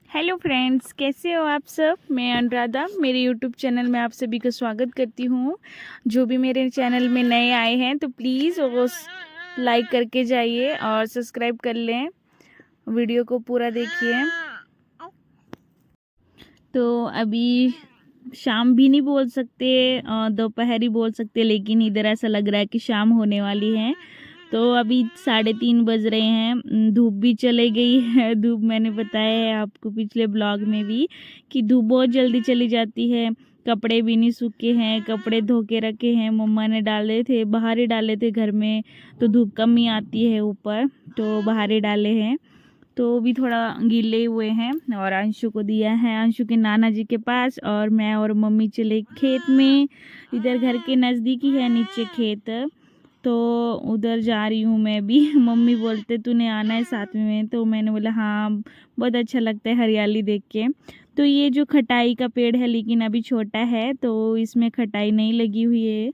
Hello friends, कैसे हो आप सब। मैं अनुराधा मेरे यूट्यूब चैनल में आप सभी का स्वागत करती हूँ। जो भी मेरे चैनल में नए आए हैं तो प्लीज़ वो लाइक करके जाइए और सब्सक्राइब कर लें। वीडियो को पूरा देखिए। तो अभी शाम भी नहीं बोल सकते, दोपहर ही बोल सकते, लेकिन इधर ऐसा लग रहा है कि शाम होने वाली है। तो अभी 3:30 बज रहे हैं। धूप भी चले गई है। धूप मैंने बताया है आपको पिछले ब्लॉग में भी कि धूप बहुत जल्दी चली जाती है। कपड़े भी नहीं सूखे हैं, कपड़े धो के रखे हैं, मम्मा ने डाले थे, बाहर ही डाले थे। घर में तो धूप कम ही आती है ऊपर, तो बाहर ही डाले हैं। तो भी थोड़ा गीले हुए हैं और अंशु को दिया है, अंशु के नाना जी के पास। और मैं और मम्मी चले खेत में। इधर घर के नज़दीक ही है नीचे खेत, तो उधर जा रही हूँ मैं भी। मम्मी बोलते तूने आना है साथ में, तो मैंने बोला हाँ, बहुत अच्छा लगता है हरियाली देख के। तो ये जो खटाई का पेड़ है लेकिन अभी छोटा है, तो इसमें खटाई नहीं लगी हुई है।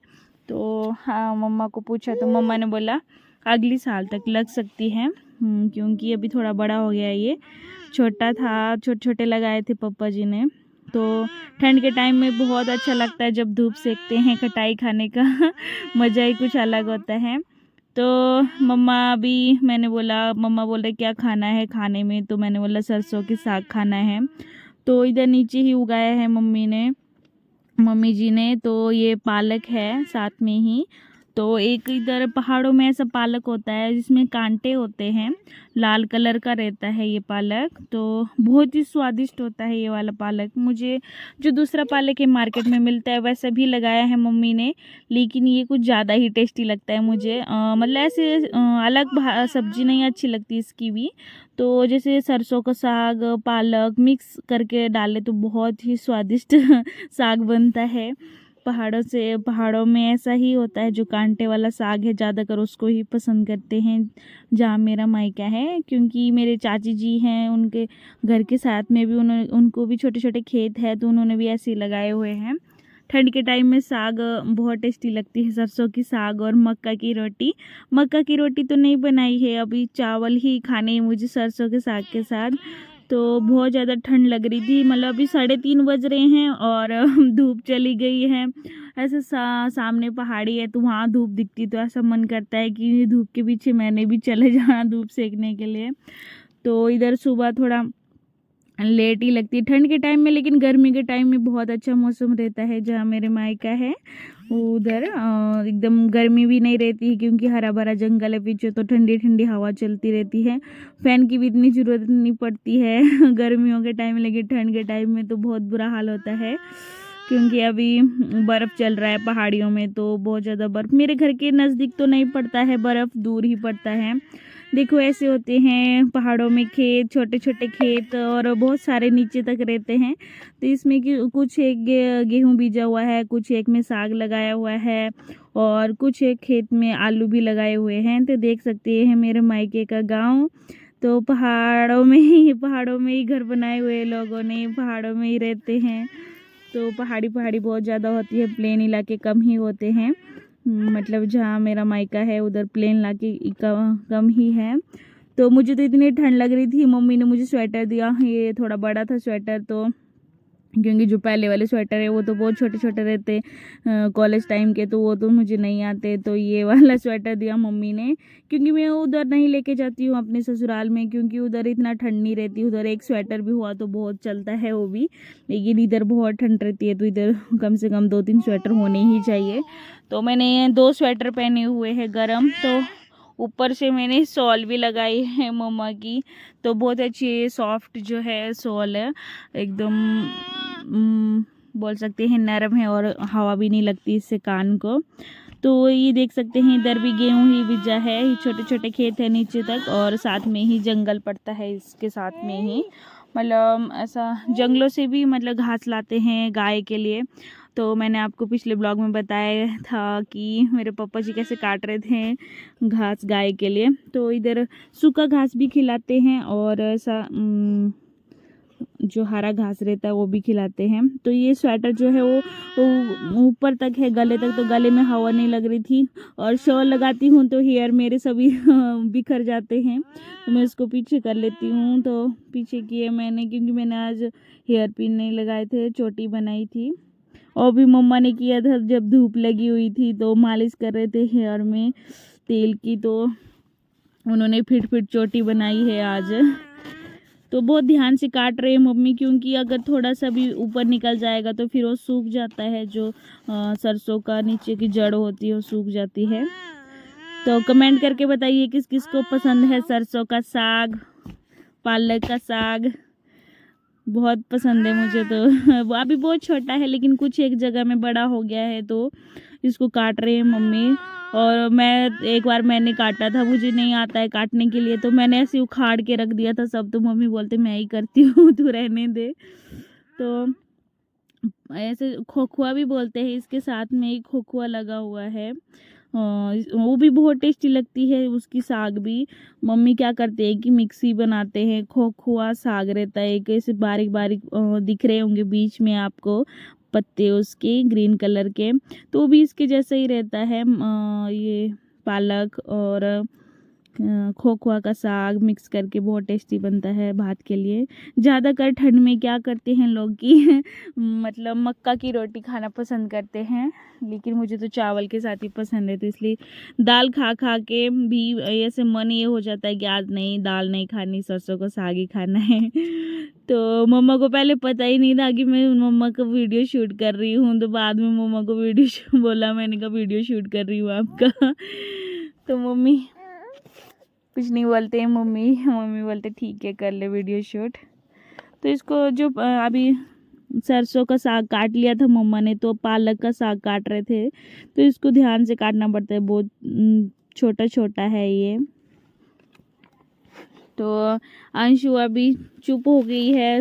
तो हाँ, मम्मा को पूछा तो मम्मा ने बोला अगली साल तक लग सकती है, क्योंकि अभी थोड़ा बड़ा हो गया है। ये छोटा था, छोटे छोटे लगाए थे पापा जी ने। तो ठंड के टाइम में बहुत अच्छा लगता है जब धूप सेकते हैं, खटाई खाने का मज़ा ही कुछ अलग होता है। तो मम्मा अभी, मैंने बोला, मम्मा बोल रहे क्या खाना है खाने में, तो मैंने बोला सरसों की साग खाना है। तो इधर नीचे ही उगाया है मम्मी जी ने। तो ये पालक है साथ में ही। तो एक इधर पहाड़ों में ऐसा पालक होता है जिसमें कांटे होते हैं, लाल कलर का रहता है ये पालक। तो बहुत ही स्वादिष्ट होता है ये वाला पालक। मुझे जो दूसरा पालक है मार्केट में मिलता है वैसा भी लगाया है मम्मी ने, लेकिन ये कुछ ज़्यादा ही टेस्टी लगता है मुझे। मतलब ऐसे अलग सब्जी नहीं अच्छी लगती इसकी भी। तो जैसे सरसों का साग पालक मिक्स करके डाले तो बहुत ही स्वादिष्ट साग बनता है। पहाड़ों में ऐसा ही होता है, जो कांटे वाला साग है ज़्यादातर उसको ही पसंद करते हैं जहाँ मेरा मायका है। क्योंकि मेरे चाची जी हैं, उनके घर के साथ में भी उनको भी छोटे छोटे खेत है, तो उन्होंने भी ऐसे ही लगाए हुए हैं। ठंड के टाइम में साग बहुत टेस्टी लगती है, सरसों की साग और मक्का की रोटी। मक्का की रोटी तो नहीं बनाई है अभी, चावल ही खाने हैं मुझे सरसों के साग के साथ। तो बहुत ज़्यादा ठंड लग रही थी, मतलब अभी 3:30 बज रहे हैं और धूप चली गई है। ऐसे सामने पहाड़ी है तो वहाँ धूप दिखती तो ऐसा मन करता है कि धूप के पीछे मैंने भी चले जाना धूप सेकने के लिए। तो इधर सुबह थोड़ा लेट ही लगती है ठंड के टाइम में, लेकिन गर्मी के टाइम में बहुत अच्छा मौसम रहता है जहाँ मेरे मायका है उधर। एकदम गर्मी भी नहीं रहती है क्योंकि हरा भरा जंगल है पीछे, तो ठंडी ठंडी हवा चलती रहती है। फैन की भी इतनी ज़रूरत नहीं पड़ती है गर्मियों के टाइम, लेकिन ठंड के टाइम में तो बहुत बुरा हाल होता है। क्योंकि अभी बर्फ़ चल रहा है पहाड़ियों में, तो बहुत ज़्यादा बर्फ़। मेरे घर के नज़दीक तो नहीं पड़ता है बर्फ़, दूर ही पड़ता है। देखो ऐसे होते हैं पहाड़ों में खेत, छोटे छोटे खेत, और बहुत सारे नीचे तक रहते हैं। तो इसमें कि कुछ एक गेहूँ बीजा हुआ है, कुछ एक में साग लगाया हुआ है, और कुछ एक खेत में आलू भी लगाए हुए हैं। तो देख सकते हैं मेरे मायके का गांव। तो पहाड़ों में ही घर बनाए हुए लोगों ने, पहाड़ों में ही रहते हैं। तो पहाड़ी बहुत ज़्यादा होती है, प्लेन इलाके कम ही होते हैं। मतलब जहाँ मेरा मायका है उधर प्लेन इलाके कम ही है। तो मुझे तो इतनी ठंड लग रही थी, मम्मी ने मुझे स्वेटर दिया। ये थोड़ा बड़ा था स्वेटर, तो क्योंकि जो पहले वाले स्वेटर है वो तो बहुत छोटे छोटे रहते कॉलेज टाइम के, तो वो तो मुझे नहीं आते। तो ये वाला स्वेटर दिया मम्मी ने, क्योंकि मैं उधर नहीं लेके जाती हूँ अपने ससुराल में, क्योंकि उधर इतना ठंड नहीं रहती। उधर एक स्वेटर भी हुआ तो बहुत चलता है वो भी, लेकिन इधर बहुत ठंड रहती है, तो इधर कम से कम 2-3 स्वेटर होने ही चाहिए। तो मैंने 2 स्वेटर पहने हुए हैं गर्म। तो ऊपर से मैंने शॉल भी लगाई है मम्मा की। तो बहुत अच्छी सॉफ्ट जो है शॉल है, एकदम बोल सकते हैं नरम है, और हवा भी नहीं लगती इससे कान को। तो ये देख सकते हैं इधर भी गेहूं ही बीजा है, छोटे छोटे खेत है नीचे तक, और साथ में ही जंगल पड़ता है इसके साथ में ही। मतलब ऐसा जंगलों से भी मतलब घास लाते हैं गाय के लिए। तो मैंने आपको पिछले ब्लॉग में बताया था कि मेरे पापा जी कैसे काट रहे थे घास गाय के लिए। तो इधर सूखा घास भी खिलाते हैं, और ऐसा जो हरा घास रहता है वो भी खिलाते हैं। तो ये स्वेटर जो है वो ऊपर तक है, गले तक, तो गले में हवा नहीं लग रही थी। और शॉल लगाती हूँ तो हेयर मेरे सभी बिखर जाते हैं, तो मैं इसको पीछे कर लेती हूँ। तो पीछे किए मैंने, क्योंकि मैंने आज हेयर पिन नहीं लगाए थे, चोटी बनाई थी। और भी मम्मा ने किया था, जब धूप लगी हुई थी तो मालिश कर रहे थे हेयर में तेल की, तो उन्होंने फिट चोटी बनाई है आज। तो बहुत ध्यान से काट रहे हैं मम्मी, क्योंकि अगर थोड़ा सा भी ऊपर निकल जाएगा तो फिर वो सूख जाता है, जो सरसों का नीचे की जड़ होती है वो सूख जाती है। तो कमेंट करके बताइए किस किस को पसंद है सरसों का साग, पालक का साग। बहुत पसंद है मुझे तो। वो अभी बहुत छोटा है लेकिन कुछ एक जगह में बड़ा हो गया है, तो इसको काट रहे हैं मम्मी। और मैंने काटा था, मुझे नहीं आता है काटने के लिए, तो मैंने ऐसे उखाड़ के रख दिया था सब। तो मम्मी बोलते मैं ही करती हूँ, तू रहने दे। तो ऐसे खोखुआ भी बोलते हैं, इसके साथ में ही खोखुआ लगा हुआ है, वो भी बहुत टेस्टी लगती है उसकी साग भी। मम्मी क्या करते हैं कि मिक्सी बनाते हैं, खोखुआ साग रहता है एक, ऐसे बारीक बारीक दिख रहे होंगे बीच में आपको पत्ते उसके ग्रीन कलर के, तो वो भी इसके जैसा ही रहता है। ये पालक और खोखुआ का साग मिक्स करके बहुत टेस्टी बनता है भात के लिए। ज़्यादातर ठंड में क्या करते हैं लोग कि मतलब मक्का की रोटी खाना पसंद करते हैं, लेकिन मुझे तो चावल के साथ ही पसंद है। तो इसलिए दाल खा खा के भी ऐसे मन ये हो जाता है कि आज नहीं, दाल नहीं खानी, सरसों का साग ही खाना है। तो मम्मा को पहले पता ही नहीं था कि मैं मम्मा का वीडियो शूट कर रही हूँ, तो बाद में मम्मा को वीडियो बोला, मैंने कहा वीडियो शूट कर रही हूँ आपका। तो मम्मी कुछ नहीं बोलते हैं, मम्मी बोलते ठीक है कर ले वीडियो शूट। तो इसको जो अभी सरसों का साग काट लिया था मम्मा ने, तो पालक का साग काट रहे थे, तो इसको ध्यान से काटना पड़ता है, बहुत छोटा छोटा है ये। तो अंशु अभी चुप हो गई है,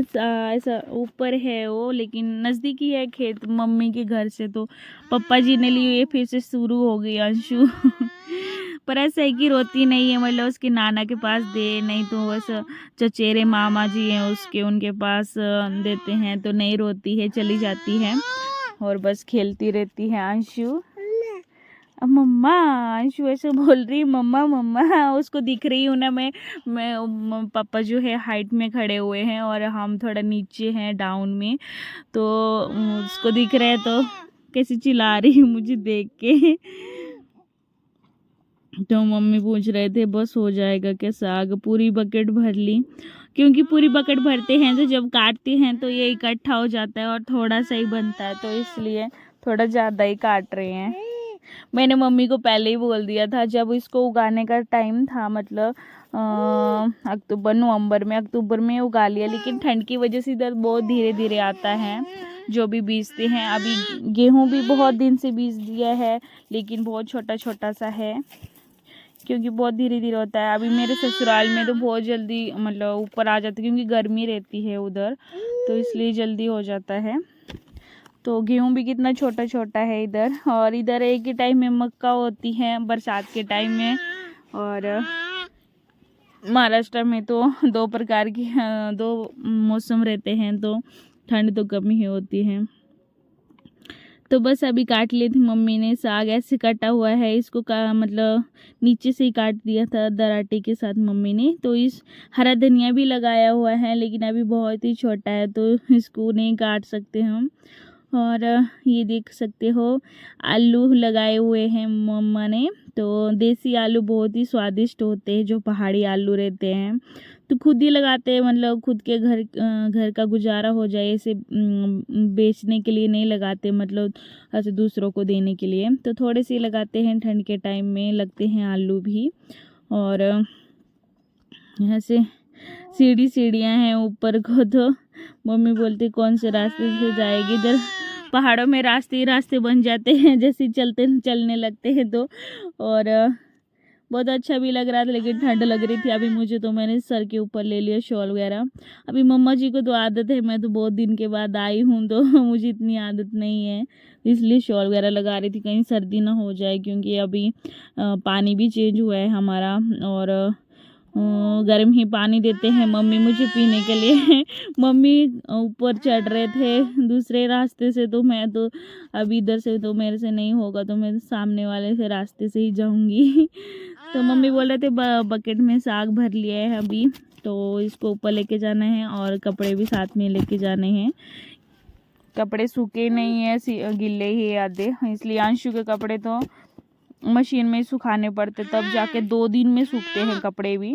ऐसा ऊपर है वो, लेकिन नज़दीकी है खेत मम्मी के घर से, तो पापा जी ने लिए फिर से शुरू हो गई अंशु। पर ऐसा है कि रोती नहीं है, मतलब उसके नाना के पास दे, नहीं तो ऐसा चचेरे मामा जी हैं उसके, उनके पास देते हैं, तो नहीं रोती है, चली जाती है और बस खेलती रहती है अंशु। अब मम्मा, अंशु ऐसे बोल रही मम्मा मम्मा, उसको दिख रही हूँ ना मैं पापा जो है हाइट में खड़े हुए हैं और हम थोड़ा नीचे हैं डाउन में, तो उसको दिख रहा है, तो कैसे चिल्ला रही है मुझे देख के। तो मम्मी पूछ रहे थे बस हो जाएगा क्या साग, पूरी बकेट भर ली, क्योंकि पूरी बकेट भरते हैं तो जब काटते हैं तो ये इकट्ठा हो जाता है और थोड़ा सा ही बनता है, तो इसलिए थोड़ा ज़्यादा ही काट रहे हैं। मैंने मम्मी को पहले ही बोल दिया था, जब इसको उगाने का टाइम था, मतलब अक्टूबर में उगा लिया, लेकिन ठंड की वजह से इधर बहुत धीरे धीरे आता है जो भी बीजते हैं। अभी गेहूं भी बहुत दिन से बीज दिया है, लेकिन बहुत छोटा छोटा सा है, क्योंकि बहुत धीरे धीरे होता है। अभी मेरे ससुराल में तो बहुत जल्दी मतलब ऊपर आ जाता है, क्योंकि गर्मी रहती है उधर, तो इसलिए जल्दी हो जाता है। तो गेहूं भी कितना छोटा छोटा है इधर, और इधर एक ही टाइम में मक्का होती है बरसात के टाइम में, और महाराष्ट्र में तो दो प्रकार की दो मौसम रहते हैं, तो ठंड तो कम ही होती है। तो बस अभी काट ली थी मम्मी ने, साग ऐसे काटा हुआ है, इसको का मतलब नीचे से ही काट दिया था दराटे के साथ मम्मी ने। तो इस हरा धनिया भी लगाया हुआ है, लेकिन अभी बहुत ही छोटा है तो इसको नहीं काट सकते हम। और ये देख सकते हो आलू लगाए हुए हैं मम्मा ने, तो देसी आलू बहुत ही स्वादिष्ट होते हैं, जो पहाड़ी आलू रहते हैं, तो खुद ही लगाते हैं, मतलब खुद के घर का गुजारा हो जाए, ऐसे बेचने के लिए नहीं लगाते, मतलब ऐसे दूसरों को देने के लिए, तो थोड़े से लगाते हैं, ठंड के टाइम में लगते हैं आलू भी। और यहाँ से सीढ़ियाँ हैं ऊपर को, तो मम्मी बोलती कौन से रास्ते से जाएगी, इधर पहाड़ों में रास्ते ही रास्ते बन जाते हैं जैसे चलने लगते हैं, तो और बहुत अच्छा भी लग रहा था, लेकिन ठंड लग रही थी अभी मुझे, तो मैंने सर के ऊपर ले लिया शॉल वगैरह। अभी मम्मा जी को तो आदत है, मैं तो बहुत दिन के बाद आई हूँ तो मुझे इतनी आदत नहीं है, इसलिए शॉल वगैरह लगा रही थी कहीं सर्दी ना हो जाए, क्योंकि अभी पानी भी चेंज हुआ है हमारा, और गर्म ही पानी देते हैं मम्मी मुझे पीने के लिए। मम्मी ऊपर चढ़ रहे थे दूसरे रास्ते से, तो मैं तो अभी इधर से तो मेरे से नहीं होगा, तो मैं सामने वाले से रास्ते से ही जाऊंगी। तो मम्मी बोल रहे थे बकेट में साग भर लिया है अभी, तो इसको ऊपर लेके जाना है और कपड़े भी साथ में लेके जाने हैं। कपड़े सूखे नहीं है, गिल्ले ही आधे, इसलिए अंशु के कपड़े तो मशीन में सुखाने पड़ते, तब जाके 2 दिन में सूखते हैं कपड़े भी।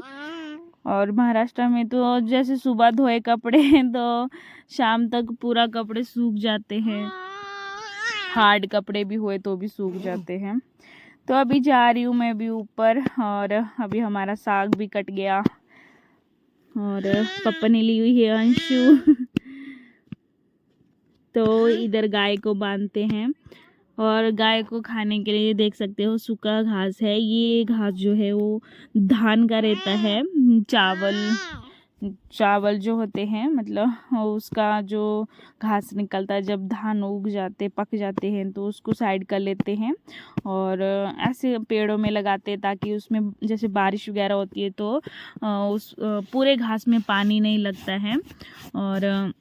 और महाराष्ट्र में तो जैसे सुबह धोए कपड़े तो शाम तक पूरा कपड़े सूख जाते हैं, हार्ड कपड़े भी हुए तो भी सूख जाते हैं। तो अभी जा रही हूँ मैं भी ऊपर, और अभी हमारा साग भी कट गया और पापा ने ली हुई है अंशु। तो इधर गाय को बांधते हैं, और गाय को खाने के लिए देख सकते हो सूखा घास है। ये घास जो है वो धान का रहता है, चावल जो होते हैं, मतलब उसका जो घास निकलता है जब धान उग जाते पक जाते हैं तो उसको साइड कर लेते हैं और ऐसे पेड़ों में लगाते हैं, ताकि उसमें जैसे बारिश वगैरह होती है तो उस पूरे घास में पानी नहीं लगता है, और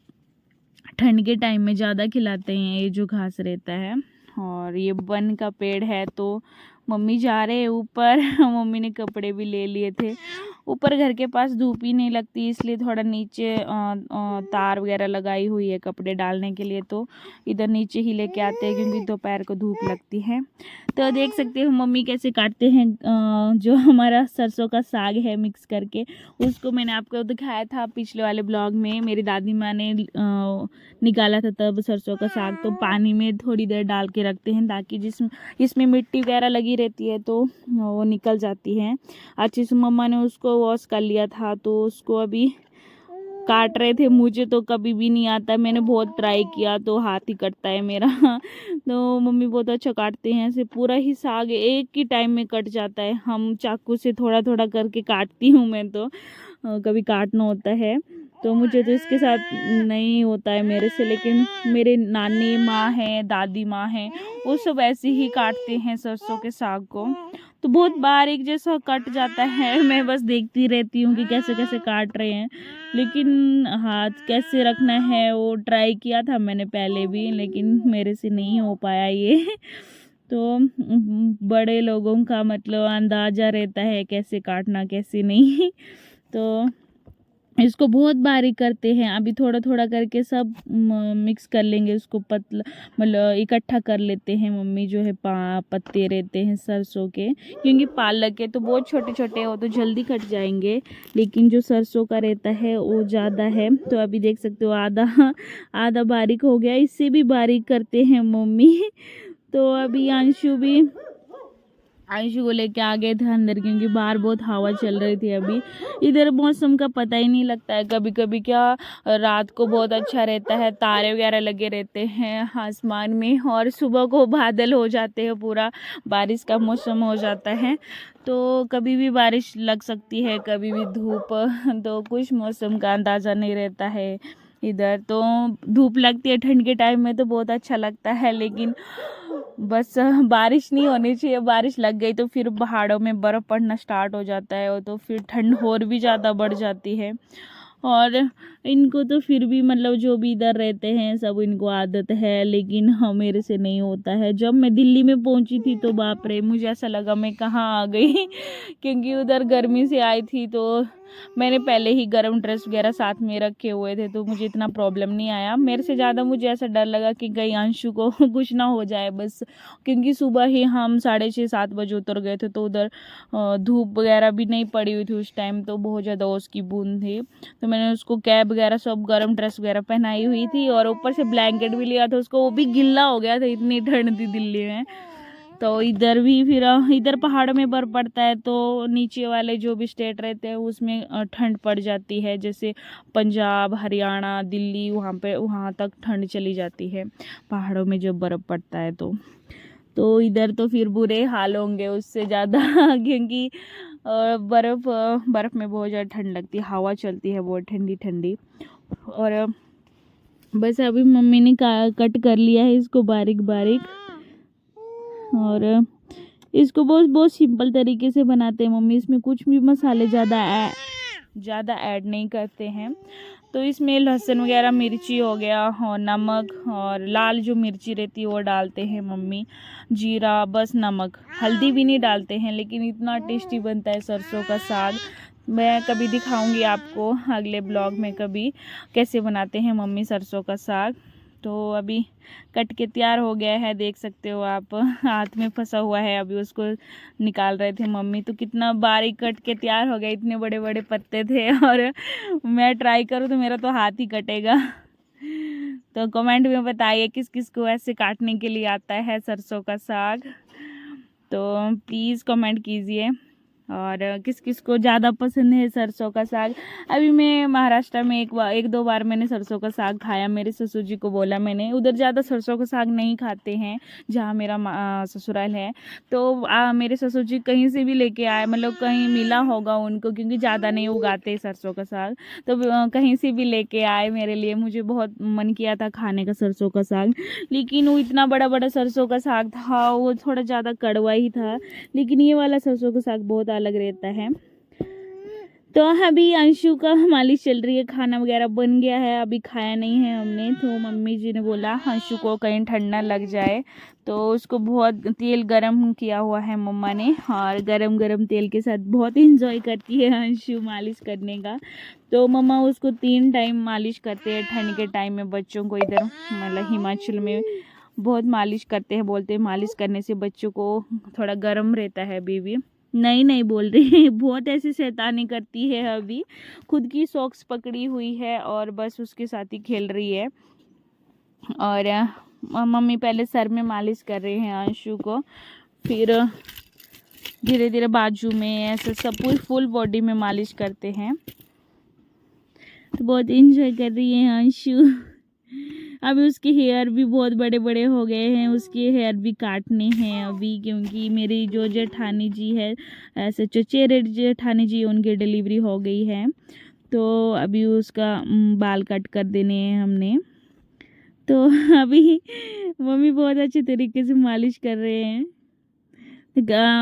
ठंड के टाइम में ज़्यादा खिलाते हैं ये जो घास रहता है। और ये वन का पेड़ है, तो मम्मी जा रहे हैं ऊपर। मम्मी ने कपड़े भी ले लिए थे। ऊपर घर के पास धूप ही नहीं लगती, इसलिए थोड़ा नीचे तार वगैरह लगाई हुई है कपड़े डालने के लिए, तो इधर नीचे ही लेके आते हैं क्योंकि दोपहर को धूप लगती है। तो देख सकते हो मम्मी कैसे काटते हैं जो हमारा सरसों का साग है मिक्स करके। उसको मैंने आपको दिखाया था पिछले वाले ब्लॉग में, मेरी दादी माँ ने निकाला था तब सरसों का साग। तो पानी में थोड़ी देर डाल के रखते हैं ताकि इसमें मिट्टी वगैरह लगी रहती है तो वो निकल जाती है अच्छी से। मम्मा ने उसको वॉश कर लिया था, तो उसको अभी काट रहे थे। मुझे तो कभी भी नहीं आता, मैंने बहुत ट्राई किया तो हाथ ही कटता है मेरा। तो मम्मी बहुत अच्छा काटते हैं, ऐसे पूरा ही साग एक ही टाइम में कट जाता है। हम चाकू से थोड़ा थोड़ा करके काटती हूँ मैं, तो कभी काटना होता है तो मुझे तो इसके साथ नहीं होता है मेरे से, लेकिन मेरे नानी माँ हैं, दादी माँ हैं, वो सब ऐसे ही काटते हैं सरसों के साग को, तो बहुत बारीक जैसा कट जाता है। मैं बस देखती रहती हूँ कि कैसे कैसे काट रहे हैं, लेकिन हाथ कैसे रखना है वो ट्राई किया था मैंने पहले भी, लेकिन मेरे से नहीं हो पाया ये। तो बड़े लोगों का मतलब अंदाज़ा रहता है कैसे काटना कैसे नहीं। तो इसको बहुत बारीक करते हैं। अभी थोड़ा थोड़ा करके सब मिक्स कर लेंगे, उसको पतला मतलब इकट्ठा कर लेते हैं मम्मी। जो है पत्ते रहते हैं सरसों के, क्योंकि पालक के तो बहुत छोटे छोटे हो तो जल्दी कट जाएंगे, लेकिन जो सरसों का रहता है वो ज़्यादा है। तो अभी देख सकते हो आधा बारीक हो गया, इससे भी बारीक करते हैं मम्मी। तो अभी अंशु को लेके आ गए थे अंदर, क्योंकि बाहर बहुत हवा चल रही थी। अभी इधर मौसम का पता ही नहीं लगता है, कभी कभी क्या रात को बहुत अच्छा रहता है, तारे वगैरह लगे रहते हैं आसमान में, और सुबह को बादल हो जाते हैं, पूरा बारिश का मौसम हो जाता है। तो कभी भी बारिश लग सकती है, कभी भी धूप, तो कुछ मौसम का अंदाज़ा नहीं रहता है इधर। तो धूप लगती है ठंड के टाइम में तो बहुत अच्छा लगता है, लेकिन बस बारिश नहीं होनी चाहिए। बारिश लग गई तो फिर पहाड़ों में बर्फ़ पड़ना स्टार्ट हो जाता है, और तो फिर ठंड और भी ज़्यादा बढ़ जाती है। और इनको तो फिर भी मतलब जो भी इधर रहते हैं सब इनको आदत है, लेकिन हाँ मेरे से नहीं होता है। जब मैं दिल्ली में पहुंची थी तो बाप रे, मुझे ऐसा लगा मैं कहाँ आ गई। क्योंकि उधर गर्मी से आई थी, तो मैंने पहले ही गर्म ड्रेस वगैरह साथ में रखे हुए थे, तो मुझे इतना प्रॉब्लम नहीं आया। मेरे से ज़्यादा मुझे ऐसा डर लगा कि कहीं अंशु को कुछ ना हो जाए बस, क्योंकि सुबह ही हम 6:30-7 बजे उतर गए थे, तो उधर धूप वगैरह भी नहीं पड़ी हुई थी उस टाइम, तो बहुत ज़्यादा उसकी बूंद थी। तो मैंने उसको कैप वगैरह सब गर्म ड्रेस वगैरह पहनाई हुई थी, और ऊपर से ब्लैंकेट भी लिया था उसको, वो भी गिल्ला हो गया था, इतनी ठंड थी दिल्ली में। तो इधर भी फिर इधर पहाड़ों में बर्फ़ पड़ता है, तो नीचे वाले जो भी स्टेट रहते हैं उसमें ठंड पड़ जाती है, जैसे पंजाब, हरियाणा, दिल्ली, वहाँ तक ठंड चली जाती है पहाड़ों में जब बर्फ़ पड़ता है। तो इधर तो फिर बुरे हाल होंगे उससे ज़्यादा। क्योंकि बर्फ़ में बहुत ज़्यादा ठंड लगती है, हवा चलती है बहुत ठंडी ठंडी। और बस अभी मम्मी ने कट कर लिया है इसको बारीक बारीक, और इसको बहुत बहुत सिंपल तरीके से बनाते हैं मम्मी, इसमें कुछ भी मसाले ज़्यादा ऐड नहीं करते हैं। तो इसमें लहसुन वगैरह, मिर्ची हो गया और नमक और लाल जो मिर्ची रहती है वो डालते हैं मम्मी, जीरा, बस नमक, हल्दी भी नहीं डालते हैं। लेकिन इतना टेस्टी बनता है सरसों का साग। मैं कभी दिखाऊंगी आपको अगले ब्लॉग में कभी कैसे बनाते हैं मम्मी सरसों का साग। तो अभी कट के तैयार हो गया है, देख सकते हो आप, हाथ में फंसा हुआ है। अभी उसको निकाल रहे थे मम्मी, तो कितना बारीक कट के तैयार हो गया। इतने बड़े बड़े पत्ते थे और मैं ट्राई करूँ तो मेरा तो हाथ ही कटेगा। तो कमेंट में बताइए किस किस को ऐसे काटने के लिए आता है सरसों का साग, तो प्लीज़ कमेंट कीजिए। और किस किस को ज़्यादा पसंद है सरसों का साग। अभी मैं महाराष्ट्र में एक दो बार मैंने सरसों का साग खाया। मेरे ससुर जी को बोला मैंने, उधर ज़्यादा सरसों का साग नहीं खाते हैं जहाँ मेरा ससुराल है। तो मेरे ससुर जी कहीं से भी लेके आए, मतलब कहीं मिला होगा उनको, क्योंकि ज़्यादा नहीं उगाते सरसों का साग। तो कहीं से भी लेके आए मेरे लिए। मुझे बहुत मन किया था खाने का सरसों का साग, लेकिन वो इतना बड़ा बड़ा सरसों का साग था, वो थोड़ा ज़्यादा कड़वा ही था। लेकिन ये वाला सरसों का साग बहुत अलग रहता है। तो अभी अंशु का मालिश चल रही है, खाना वगैरह बन गया है, अभी खाया नहीं है हमने। तो मम्मी जी ने बोला अंशु को कहीं ठंडा लग जाए, तो उसको बहुत तेल गरम किया हुआ है मम्मा ने, और गरम गरम तेल के साथ बहुत इंजॉय करती है अंशु मालिश करने का। तो मम्मा उसको 3 टाइम मालिश करते हैं ठंड के टाइम में। बच्चों को इधर मतलब हिमाचल में बहुत मालिश करते हैं, बोलते हैं मालिश करने से बच्चों को थोड़ा गर्म रहता है। बेबी नहीं बोल रही है, बहुत ऐसी शैतानी करती है। अभी खुद की सॉक्स पकड़ी हुई है और बस उसके साथ ही खेल रही है। और मम्मी पहले सर में मालिश कर रहे हैं अंशु को, फिर धीरे धीरे बाजू में, ऐसे सब पूरी फुल बॉडी में मालिश करते हैं। तो बहुत इंजॉय कर रही है अंशु। अभी उसके हेयर भी बहुत बड़े बड़े हो गए हैं, उसके हेयर भी काटने हैं अभी, क्योंकि मेरी जो जेठानी जी है, ऐसे चचेरे जेठानी जी, उनकी डिलीवरी हो गई है। तो अभी उसका बाल कट कर देने हैं हमने। तो अभी मम्मी बहुत अच्छे तरीके से मालिश कर रहे हैं।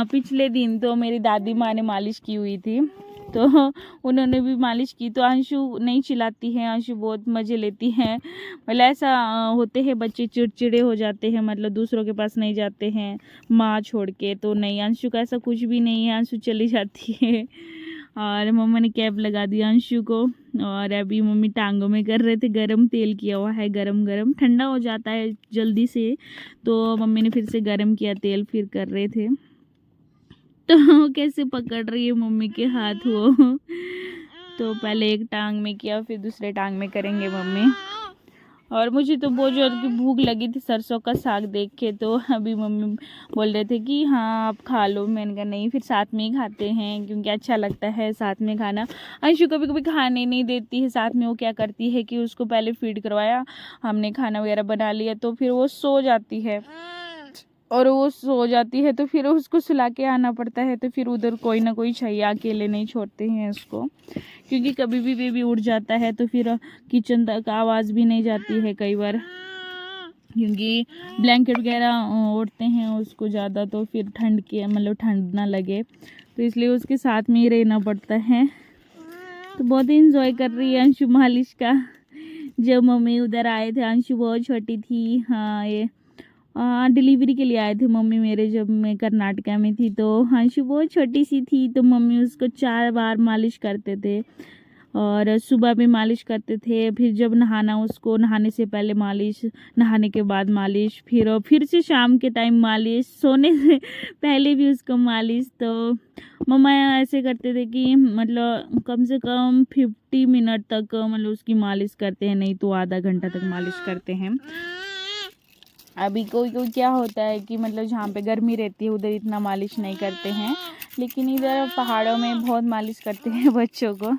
पिछले दिन तो मेरी दादी माँ ने मालिश की हुई थी, तो उन्होंने भी मालिश की। तो अंशु नहीं चिल्लाती है, अंशु बहुत मज़े लेती है। मतलब ऐसा होते हैं बच्चे चिड़चिड़े हो जाते हैं, मतलब दूसरों के पास नहीं जाते हैं माँ छोड़ के। तो नहीं, अंशु का ऐसा कुछ भी नहीं है, अंशु चली जाती है। और मम्मा ने कैप लगा दिया अंशु को। और अभी मम्मी टांगों में कर रहे थे, गरम तेल किया हुआ है, गरम ठंडा हो जाता है जल्दी से। तो मम्मी ने फिर से गरम किया तेल, फिर कर रहे थे। तो कैसे पकड़ रही है मम्मी के हाथ वो। तो पहले एक टांग में किया, फिर दूसरे टांग में करेंगे मम्मी। और मुझे तो बहुत ज़ोर की भूख लगी थी सरसों का साग देख के। तो अभी मम्मी बोल रहे थे कि हाँ आप खा लो। मैंने कहा नहीं, फिर साथ में ही खाते हैं, क्योंकि अच्छा लगता है साथ में खाना। अंशु कभी कभी खाने नहीं देती है साथ में। वो क्या करती है कि उसको पहले फीड करवाया, हमने खाना वगैरह बना लिया, तो फिर वो सो जाती है। और वो सो जाती है तो फिर उसको सुला के आना पड़ता है। तो फिर उधर कोई ना कोई चाहिए, अकेले नहीं छोड़ते हैं उसको, क्योंकि कभी भी बेबी उठ जाता है तो फिर किचन तक आवाज़ भी नहीं जाती है कई बार, क्योंकि ब्लैंकेट वगैरह ओढ़ते हैं उसको ज़्यादा, तो फिर ठंड के मतलब ठंड ना लगे, तो इसलिए उसके साथ में ही रहना पड़ता है। तो बहुत इंजॉय कर रही है अंशु मालिश का। जब मम्मी उधर आए थे, अंशु बहुत छोटी थी, हाँ ये डिलीवरी के लिए आए थे मम्मी मेरे, जब मैं कर्नाटका में थी। तो अंशु बहुत छोटी सी थी, तो मम्मी उसको 4 बार मालिश करते थे, और सुबह भी मालिश करते थे। फिर जब नहाना, उसको नहाने से पहले मालिश, नहाने के बाद मालिश, फिर से शाम के टाइम मालिश, सोने से पहले भी उसको मालिश। तो मम्मा ऐसे करते थे कि मतलब कम से कम 50 मिनट तक मतलब उसकी मालिश करते हैं, नहीं तो आधा घंटा तक मालिश करते हैं। अभी कोई कोई क्या होता है कि मतलब जहाँ पे गर्मी रहती है उधर इतना मालिश नहीं करते हैं, लेकिन इधर पहाड़ों में बहुत मालिश करते हैं बच्चों को,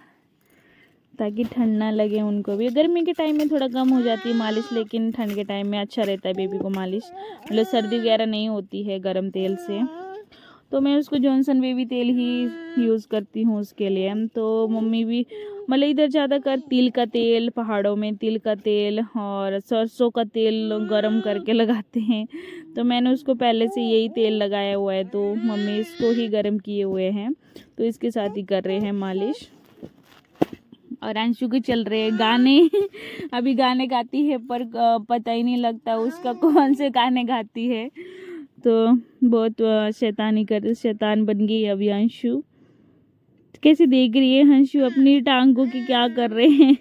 ताकि ठंड ना लगे उनको भी। गर्मी के टाइम में थोड़ा कम हो जाती है मालिश, लेकिन ठंड के टाइम में अच्छा रहता है बेबी को मालिश, मतलब सर्दी वगैरह नहीं होती है गर्म तेल से। तो मैं उसको जॉनसन बेबी तेल ही यूज़ करती हूँ उसके लिए। तो मम्मी भी मतलब इधर ज़्यादातर तिल का तेल, पहाड़ों में तिल का तेल और सरसों का तेल गरम करके लगाते हैं। तो मैंने उसको पहले से यही तेल लगाया हुआ है, तो मम्मी इसको ही गरम किए हुए हैं, तो इसके साथ ही कर रहे हैं मालिश। और अंशु के चल रहे हैं गाने अभी गाने गाती है पर पता ही नहीं लगता उसका कौन से गाने गाती है। तो बहुत शैतानी कर शैतान बन गई अभी अंशु। कैसे देख रही है अंशु अपनी टांगों की, क्या कर रहे हैं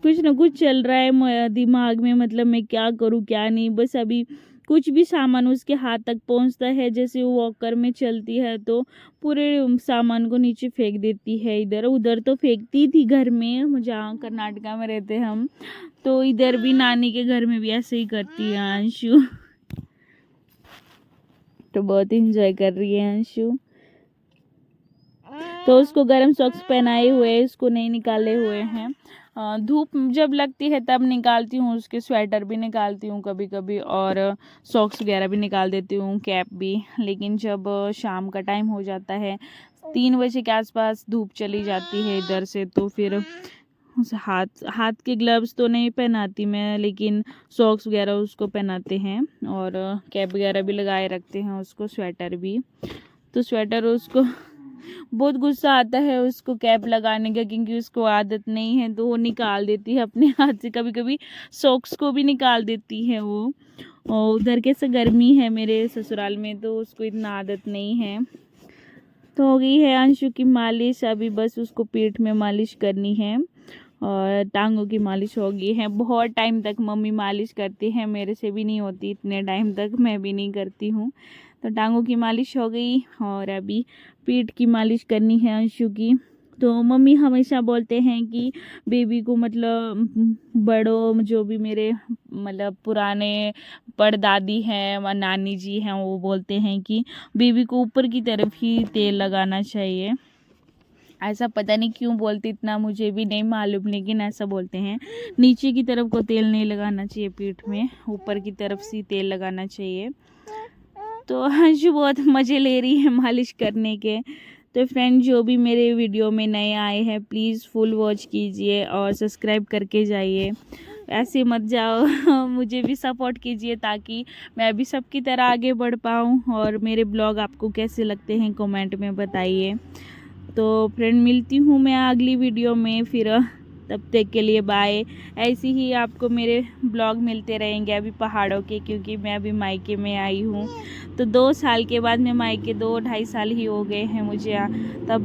कुछ ना कुछ चल रहा है दिमाग में, मतलब मैं क्या करूँ क्या नहीं। बस अभी कुछ भी सामान उसके हाथ तक पहुंचता है, जैसे वो वॉकर में चलती है तो पूरे सामान को नीचे फेंक देती है। इधर उधर तो फेंकती थी घर में, जहाँ कर्नाटका में रहते हम, तो इधर भी नानी के घर में भी ऐसे ही करती है अंशु। तो बहुत इंजॉय कर रही है अंशु। तो उसको गर्म सॉक्स पहनाए हुए, उसको नहीं निकाले हुए हैं। धूप जब लगती है तब निकालती हूँ, उसके स्वेटर भी निकालती हूँ कभी कभी, और सॉक्स वगैरह भी निकाल देती हूँ, कैप भी। लेकिन जब शाम का टाइम हो जाता है 3 बजे के आसपास धूप चली जाती है इधर से, तो फिर हाथ के ग्लव्स तो नहीं पहनाती मैं, लेकिन सॉक्स वगैरह उसको पहनाते हैं, और कैप वगैरह भी लगाए रखते हैं उसको, स्वेटर भी। तो स्वेटर उसको बहुत गुस्सा आता है उसको कैप लगाने का, क्योंकि उसको आदत नहीं है, तो वो निकाल देती है अपने हाथ से, कभी कभी सॉक्स को भी निकाल देती है वो। और उधर कैसे गर्मी है मेरे ससुराल में, तो उसको इतना आदत नहीं है। तो हो गई है अंशु की मालिश, अभी बस उसको पीठ में मालिश करनी है और टांगों की मालिश हो गई है। बहुत टाइम तक मम्मी मालिश करती है, मेरे से भी नहीं होती इतने टाइम तक, मैं भी नहीं करती हूँ। तो टांगों की मालिश हो गई और अभी पीठ की मालिश करनी है अंशु की। तो मम्मी हमेशा बोलते हैं कि बेबी को, मतलब बड़ों जो भी मेरे मतलब पुराने परदादी हैं व नानी जी हैं, वो बोलते हैं कि बेबी को ऊपर की तरफ ही तेल लगाना चाहिए। ऐसा पता नहीं क्यों बोलते, इतना मुझे भी नहीं मालूम, लेकिन ऐसा बोलते हैं। नीचे की तरफ को तेल नहीं लगाना चाहिए पीठ में, ऊपर की तरफ से तेल लगाना चाहिए। तो अंशु बहुत मज़े ले रही है मालिश करने के। तो फ्रेंड, जो भी मेरे वीडियो में नए आए हैं प्लीज़ फुल वॉच कीजिए और सब्सक्राइब करके जाइए, ऐसे मत जाओ मुझे भी सपोर्ट कीजिए ताकि मैं भी सबकी तरह आगे बढ़ पाऊँ। और मेरे ब्लॉग आपको कैसे लगते हैं कमेंट में बताइए। तो फ्रेंड, मिलती हूँ मैं अगली वीडियो में फिर, तब तक के लिए बाय। ऐसे ही आपको मेरे ब्लॉग मिलते रहेंगे अभी पहाड़ों के, क्योंकि मैं अभी मायके में आई हूँ। तो 2 साल के बाद मैं मायके, 2-2.5 साल ही हो गए हैं मुझे, तब